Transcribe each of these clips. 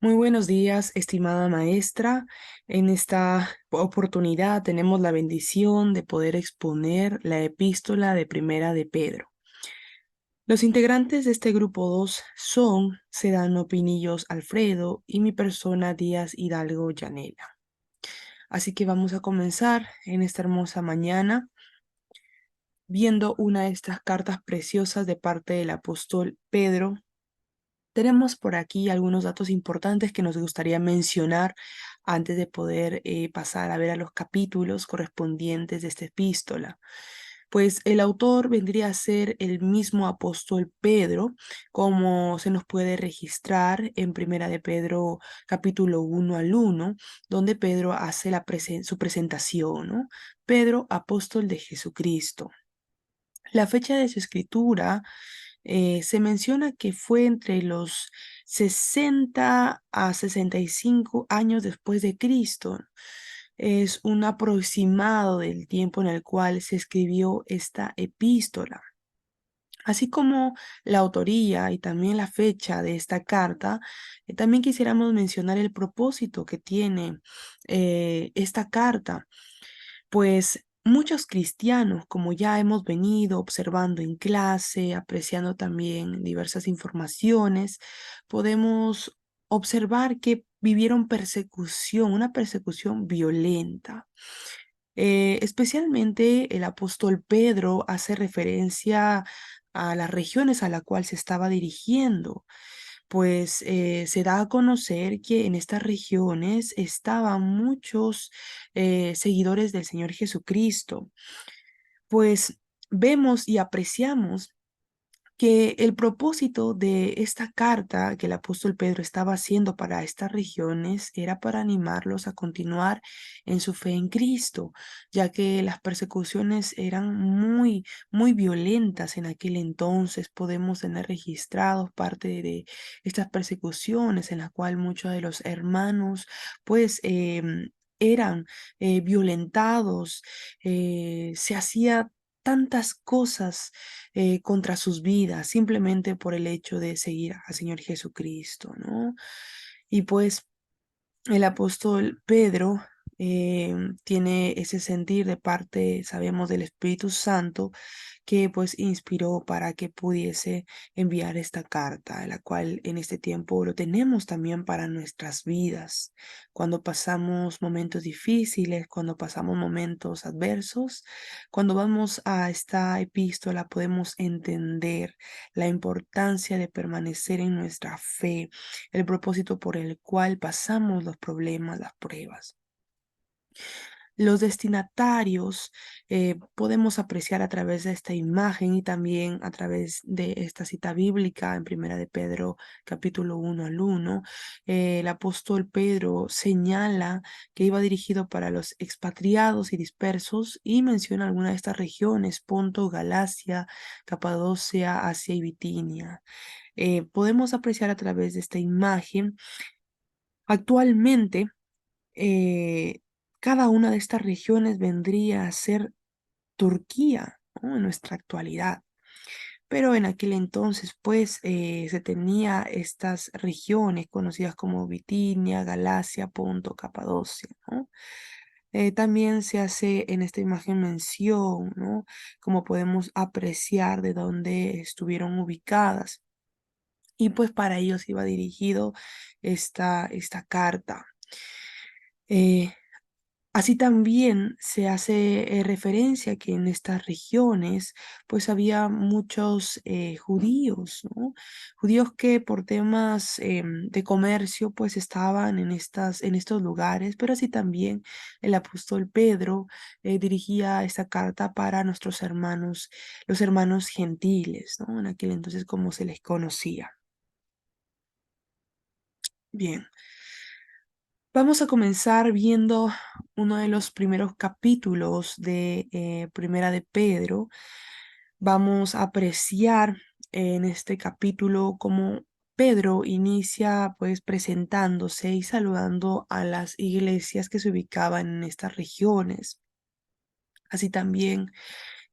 Muy buenos días, estimada maestra. En esta oportunidad tenemos la bendición de poder exponer la epístola de Primera de Pedro. Los integrantes de este grupo 2 son Sedano Pinillos Alfredo y mi persona Díaz Hidalgo Yanela. Así que vamos a comenzar en esta hermosa mañana viendo una de estas cartas preciosas de parte del apóstol Pedro. Tenemos por aquí algunos datos importantes que nos gustaría mencionar antes de poder pasar a ver a los capítulos correspondientes de esta epístola. Pues el autor vendría a ser el mismo apóstol Pedro, como se nos puede registrar en Primera de Pedro capítulo 1 al 1, donde Pedro hace su presentación, ¿no? Pedro, apóstol de Jesucristo. La fecha de su escritura se menciona que fue entre los 60 a 65 años después de Cristo. Es un aproximado del tiempo en el cual se escribió esta epístola. Así como la autoría y también la fecha de esta carta, también quisiéramos mencionar el propósito que tiene esta carta. Pues muchos cristianos, como ya hemos venido observando en clase, apreciando también diversas informaciones, podemos observar que vivieron persecución, una persecución violenta. Especialmente el apóstol Pedro hace referencia a las regiones a la cual se estaba dirigiendo, pues se da a conocer que en estas regiones estaban muchos seguidores del Señor Jesucristo. Pues vemos y apreciamos que el propósito de esta carta que el apóstol Pedro estaba haciendo para estas regiones era para animarlos a continuar en su fe en Cristo, ya que las persecuciones eran muy violentas en aquel entonces. Podemos tener registrados parte de estas persecuciones en la cual muchos de los hermanos pues eran violentados, se hacía tantas cosas contra sus vidas, simplemente por el hecho de seguir al Señor Jesucristo, ¿no? Y pues el apóstol Pedro tiene ese sentir de parte, sabemos, del Espíritu Santo, que pues inspiró para que pudiese enviar esta carta, la cual en este tiempo lo tenemos también para nuestras vidas. Cuando pasamos momentos difíciles, cuando pasamos momentos adversos, cuando vamos a esta epístola podemos entender la importancia de permanecer en nuestra fe, el propósito por el cual pasamos los problemas, las pruebas. Los destinatarios podemos apreciar a través de esta imagen y también a través de esta cita bíblica en Primera de Pedro capítulo 1 al 1. El apóstol Pedro señala que iba dirigido para los expatriados y dispersos y menciona algunas de estas regiones: Ponto, Galacia, Capadocia, Asia y Bitinia. Podemos apreciar a través de esta imagen actualmente eh, cada una de estas regiones vendría a ser Turquía, ¿no? En nuestra actualidad. Pero en aquel entonces, pues, se tenía estas regiones conocidas como Bitinia, Galacia, Ponto, Capadocia, ¿no? También se hace en esta imagen mención, ¿no? Como podemos apreciar de dónde estuvieron ubicadas. Y pues para ellos iba dirigido esta carta. Eh, Así también se hace referencia que en estas regiones pues había muchos judíos, ¿no? Judíos que por temas de comercio pues estaban en estos lugares, pero así también el apóstol Pedro dirigía esta carta para nuestros hermanos, los hermanos gentiles, ¿no? En aquel entonces como se les conocía. Bien. Vamos a comenzar viendo uno de los primeros capítulos de Primera de Pedro. Vamos a apreciar en este capítulo cómo Pedro inicia pues presentándose y saludando a las iglesias que se ubicaban en estas regiones. Así también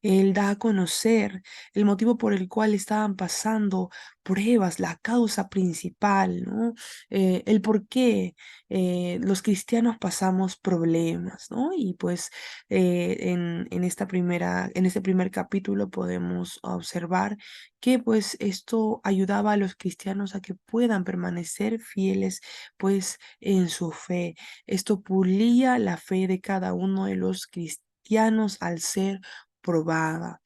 Él da a conocer el motivo por el cual estaban pasando pruebas, la causa principal, ¿no? El por qué los cristianos pasamos problemas, ¿no? Y pues en este primer capítulo podemos observar que pues esto ayudaba a los cristianos a que puedan permanecer fieles pues en su fe. Esto pulía la fe de cada uno de los cristianos al ser probada.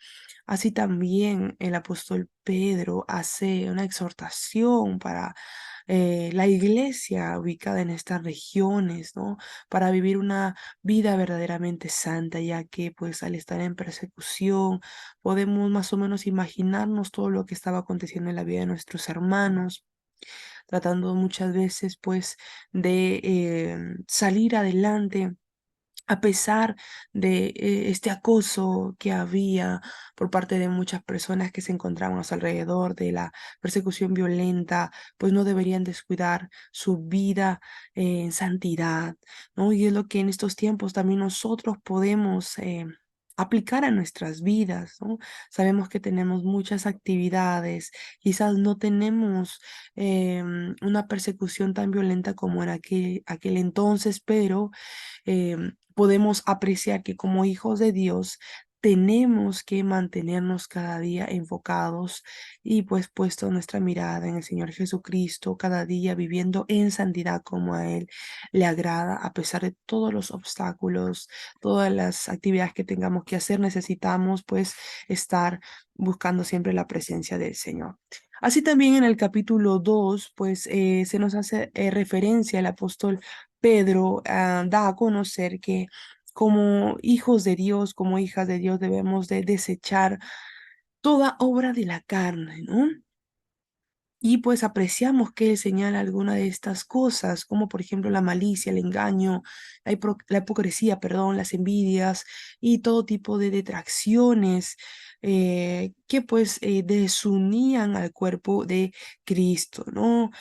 Así también el apóstol Pedro hace una exhortación para la iglesia ubicada en estas regiones, ¿no? Para vivir una vida verdaderamente santa, ya que pues al estar en persecución podemos más o menos imaginarnos todo lo que estaba aconteciendo en la vida de nuestros hermanos, tratando muchas veces pues de salir adelante a pesar de este acoso que había por parte de muchas personas que se encontraban a su alrededor, de la persecución violenta, pues no deberían descuidar su vida en santidad, ¿no? Y es lo que en estos tiempos también nosotros podemos aplicar a nuestras vidas, ¿no? Sabemos que tenemos muchas actividades, quizás no tenemos una persecución tan violenta como en aquel entonces, pero podemos apreciar que como hijos de Dios tenemos que mantenernos cada día enfocados y pues puesto nuestra mirada en el Señor Jesucristo, cada día viviendo en santidad como a Él le agrada, a pesar de todos los obstáculos, todas las actividades que tengamos que hacer, necesitamos pues estar buscando siempre la presencia del Señor. Así también en el capítulo 2 pues se nos hace referencia al apóstol Pedro da a conocer que como hijos de Dios, como hijas de Dios, debemos de desechar toda obra de la carne, ¿no? Y pues apreciamos que él señala alguna de estas cosas, como por ejemplo la malicia, el engaño, la hipocresía, perdón, las envidias y todo tipo de detracciones que pues desunían al cuerpo de Cristo, ¿no?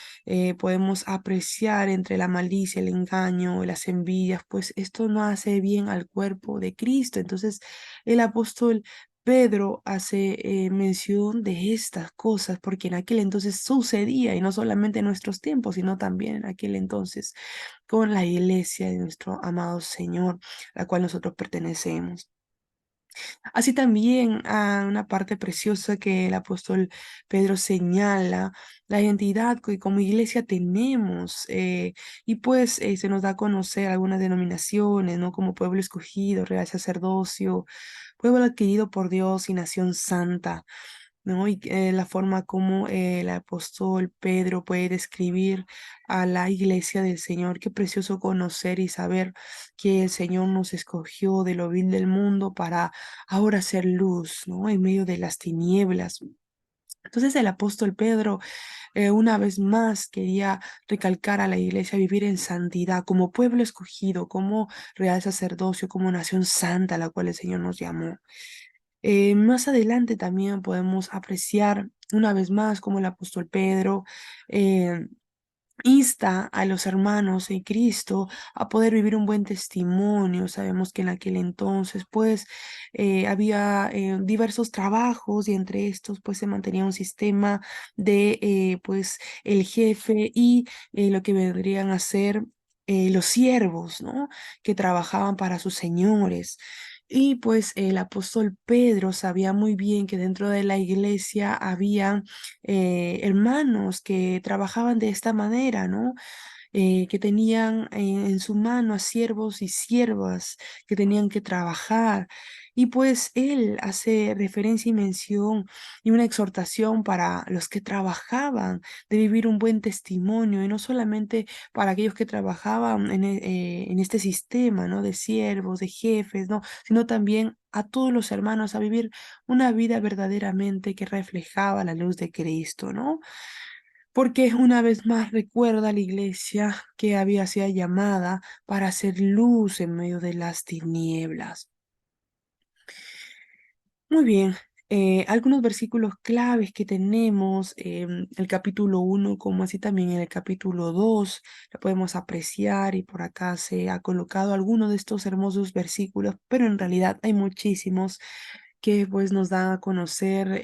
Podemos apreciar entre la malicia, el engaño, las envidias, pues esto no hace bien al cuerpo de Cristo. Entonces el apóstol Pedro hace mención de estas cosas porque en aquel entonces sucedía y no solamente en nuestros tiempos, sino también en aquel entonces con la iglesia de nuestro amado Señor, a la cual nosotros pertenecemos. Así también a una parte preciosa que el apóstol Pedro señala, la identidad que como iglesia tenemos, y pues se nos da a conocer algunas denominaciones, ¿no? Como pueblo escogido, real sacerdocio, pueblo adquirido por Dios y nación santa. ¿No? Y la forma como el apóstol Pedro puede describir a la iglesia del Señor. Qué precioso conocer y saber que el Señor nos escogió de lo vil del mundo para ahora ser luz, ¿no? En medio de las tinieblas. Entonces el apóstol Pedro una vez más quería recalcar a la iglesia vivir en santidad como pueblo escogido, como real sacerdocio, como nación santa a la cual el Señor nos llamó. Más adelante también podemos apreciar una vez más como el apóstol Pedro eh, insta a los hermanos en Cristo a poder vivir un buen testimonio. Sabemos que en aquel entonces pues había diversos trabajos y entre estos pues se mantenía un sistema de pues el jefe y lo que vendrían a ser los siervos, ¿no? Que trabajaban para sus señores. Y pues el apóstol Pedro sabía muy bien que dentro de la iglesia había hermanos que trabajaban de esta manera, ¿no? Que tenían en su mano a siervos y siervas que tenían que trabajar. Y pues él hace referencia y mención y una exhortación para los que trabajaban de vivir un buen testimonio y no solamente para aquellos que trabajaban en este sistema, ¿no? De siervos, de jefes, ¿no? Sino también a todos los hermanos a vivir una vida verdaderamente que reflejaba la luz de Cristo, ¿no? Porque una vez más recuerda a la iglesia que había sido llamada para hacer luz en medio de las tinieblas. Muy bien, algunos versículos claves que tenemos en el capítulo 1, como así también en el capítulo 2, lo podemos apreciar y por acá se ha colocado alguno de estos hermosos versículos, pero en realidad hay muchísimos que pues nos da a conocer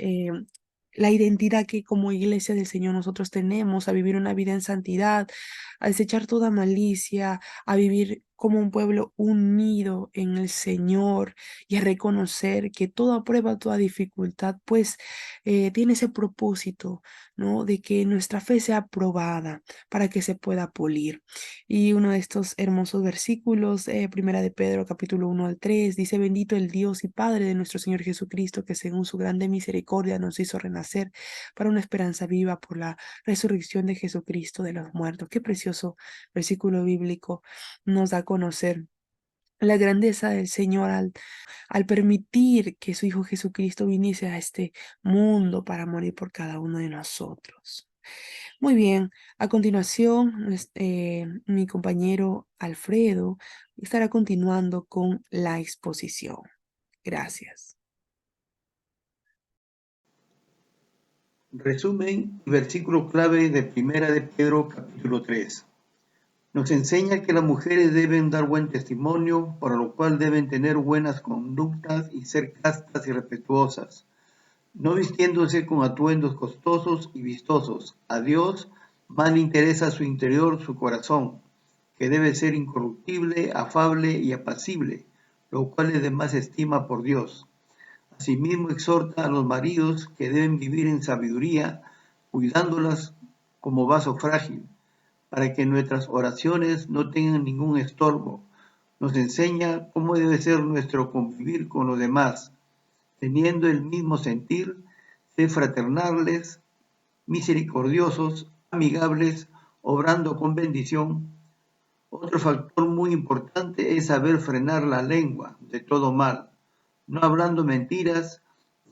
la identidad que como iglesia del Señor nosotros tenemos, a vivir una vida en santidad, a desechar toda malicia, a vivir como un pueblo unido en el Señor y a reconocer que toda prueba, toda dificultad, pues tiene ese propósito, ¿no? De que nuestra fe sea probada para que se pueda pulir. Y uno de estos hermosos versículos, Primera de Pedro, capítulo 1 al 3 dice: Bendito el Dios y Padre de nuestro Señor Jesucristo, que según su grande misericordia nos hizo renacer para una esperanza viva por la resurrección de Jesucristo de los muertos. Qué precioso versículo bíblico nos da a conocer la grandeza del Señor al permitir que su Hijo Jesucristo viniese a este mundo para morir por cada uno de nosotros. Muy bien, a continuación, mi compañero Alfredo estará continuando con la exposición. Gracias. Resumen y versículo clave de Primera de Pedro capítulo 3. Nos enseña que las mujeres deben dar buen testimonio, para lo cual deben tener buenas conductas y ser castas y respetuosas, no vistiéndose con atuendos costosos y vistosos. A Dios más le interesa su interior, su corazón, que debe ser incorruptible, afable y apacible, lo cual es de más estima por Dios. Asimismo exhorta a los maridos que deben vivir en sabiduría, cuidándolas como vaso frágil, para que nuestras oraciones no tengan ningún estorbo. Nos enseña cómo debe ser nuestro convivir con los demás, teniendo el mismo sentir, ser fraternales, misericordiosos, amigables, obrando con bendición. Otro factor muy importante es saber frenar la lengua de todo mal, no hablando mentiras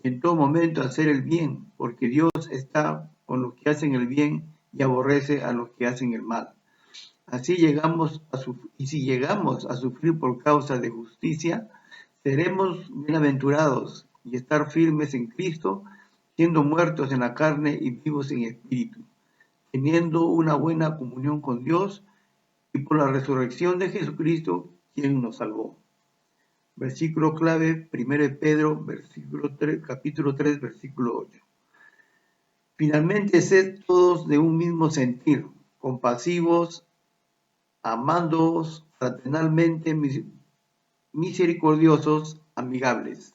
y en todo momento hacer el bien, porque Dios está con los que hacen el bien y aborrece a los que hacen el mal. Así si llegamos a sufrir por causa de justicia, seremos bienaventurados y estar firmes en Cristo, siendo muertos en la carne y vivos en espíritu, teniendo una buena comunión con Dios y por la resurrección de Jesucristo, quien nos salvó. Versículo clave, 1 Pedro, capítulo 3, versículo 8. Finalmente, sed todos de un mismo sentir, compasivos, amándoos fraternalmente, misericordiosos, amigables.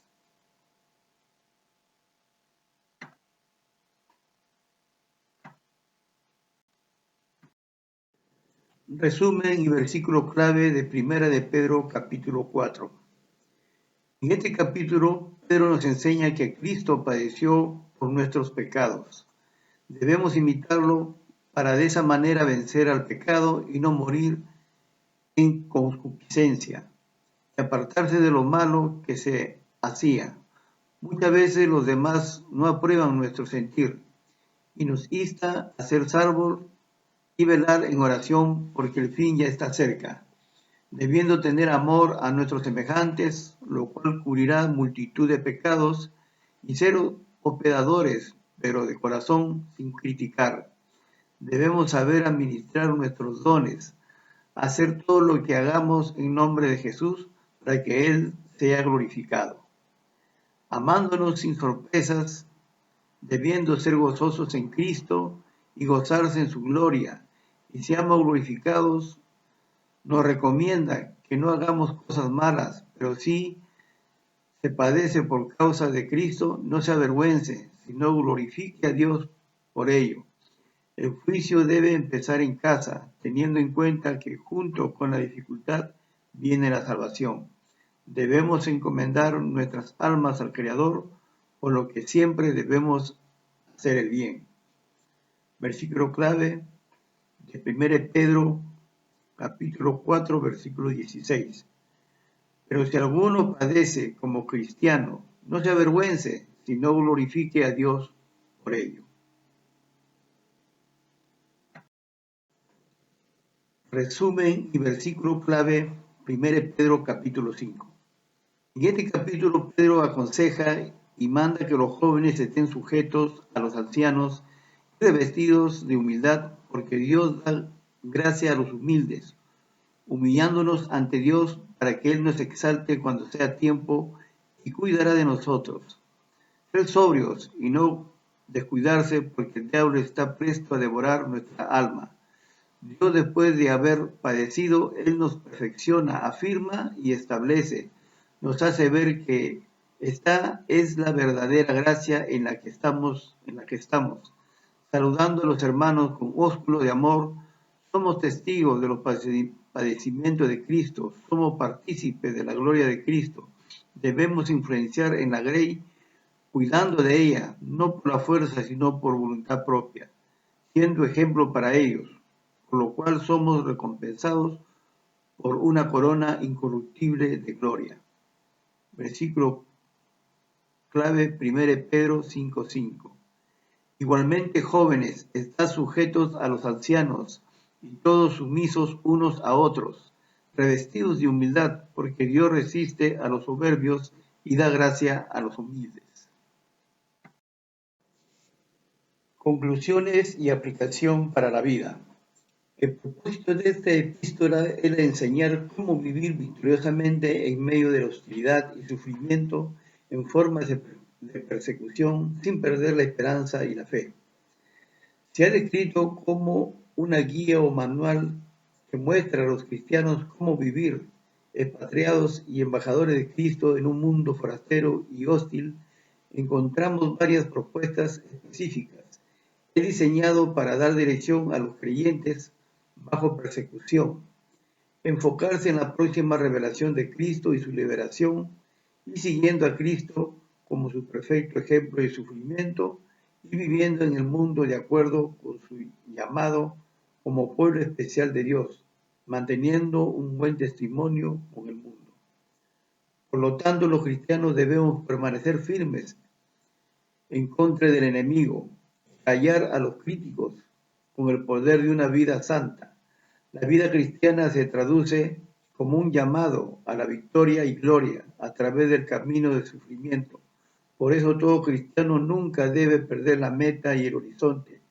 Resumen y versículo clave de 1 de Pedro capítulo 4. En este capítulo, Pedro nos enseña que Cristo padeció por nuestros pecados. Debemos imitarlo para de esa manera vencer al pecado y no morir en concupiscencia, y apartarse de lo malo que se hacía. Muchas veces los demás no aprueban nuestro sentir y nos insta a ser salvos y velar en oración porque el fin ya está cerca, debiendo tener amor a nuestros semejantes, lo cual cubrirá multitud de pecados, y ser hospedadores, pero de corazón sin criticar. Debemos saber administrar nuestros dones, hacer todo lo que hagamos en nombre de Jesús para que Él sea glorificado. Amándonos sin sorpresas, debiendo ser gozosos en Cristo y gozarse en su gloria, y seamos glorificados, nos recomienda que no hagamos cosas malas, pero si se padece por causa de Cristo, no se avergüence, sino glorifique a Dios por ello. El juicio debe empezar en casa, teniendo en cuenta que junto con la dificultad viene la salvación. Debemos encomendar nuestras almas al Creador, por lo que siempre debemos hacer el bien. Versículo clave de 1 Pedro, capítulo 4, versículo 16. Pero si alguno padece como cristiano, no se avergüence, sino glorifique a Dios por ello. Resumen y versículo clave, 1 Pedro capítulo 5. En este capítulo Pedro aconseja y manda que los jóvenes estén sujetos a los ancianos y revestidos de humildad, porque Dios da gracia a los humildes, humillándonos ante Dios para que Él nos exalte cuando sea tiempo y cuidará de nosotros. Ser sobrios y no descuidarse, porque el diablo está presto a devorar nuestra alma. Dios, después de haber padecido, Él nos perfecciona, afirma y establece. Nos hace ver que esta es la verdadera gracia en la que estamos. Saludando a los hermanos con ósculo de amor, somos testigos de los padecimientos de Cristo, somos partícipes de la gloria de Cristo. Debemos influenciar en la grey, cuidando de ella, no por la fuerza, sino por voluntad propia, siendo ejemplo para ellos, por lo cual somos recompensados por una corona incorruptible de gloria. Versículo clave, 1 Pedro 5:5. Igualmente, jóvenes, estad sujetos a los ancianos, y todos sumisos unos a otros, revestidos de humildad, porque Dios resiste a los soberbios y da gracia a los humildes. Conclusiones y aplicación para la vida. El propósito de esta epístola era enseñar cómo vivir victoriosamente en medio de la hostilidad y sufrimiento en formas de persecución sin perder la esperanza y la fe. Se ha descrito como una guía o manual que muestra a los cristianos cómo vivir, expatriados y embajadores de Cristo en un mundo forastero y hostil. Encontramos varias propuestas específicas. Es diseñado para dar dirección a los creyentes bajo persecución, enfocarse en la próxima revelación de Cristo y su liberación, y siguiendo a Cristo como su perfecto ejemplo de sufrimiento, y viviendo en el mundo de acuerdo con su llamado como pueblo especial de Dios, manteniendo un buen testimonio con el mundo. Por lo tanto, los cristianos debemos permanecer firmes en contra del enemigo, callar a los críticos con el poder de una vida santa. La vida cristiana se traduce como un llamado a la victoria y gloria a través del camino del sufrimiento. Por eso todo cristiano nunca debe perder la meta y el horizonte,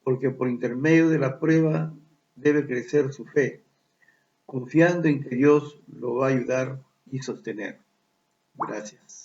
porque por intermedio de la prueba debe crecer su fe, confiando en que Dios lo va a ayudar y sostener. Gracias.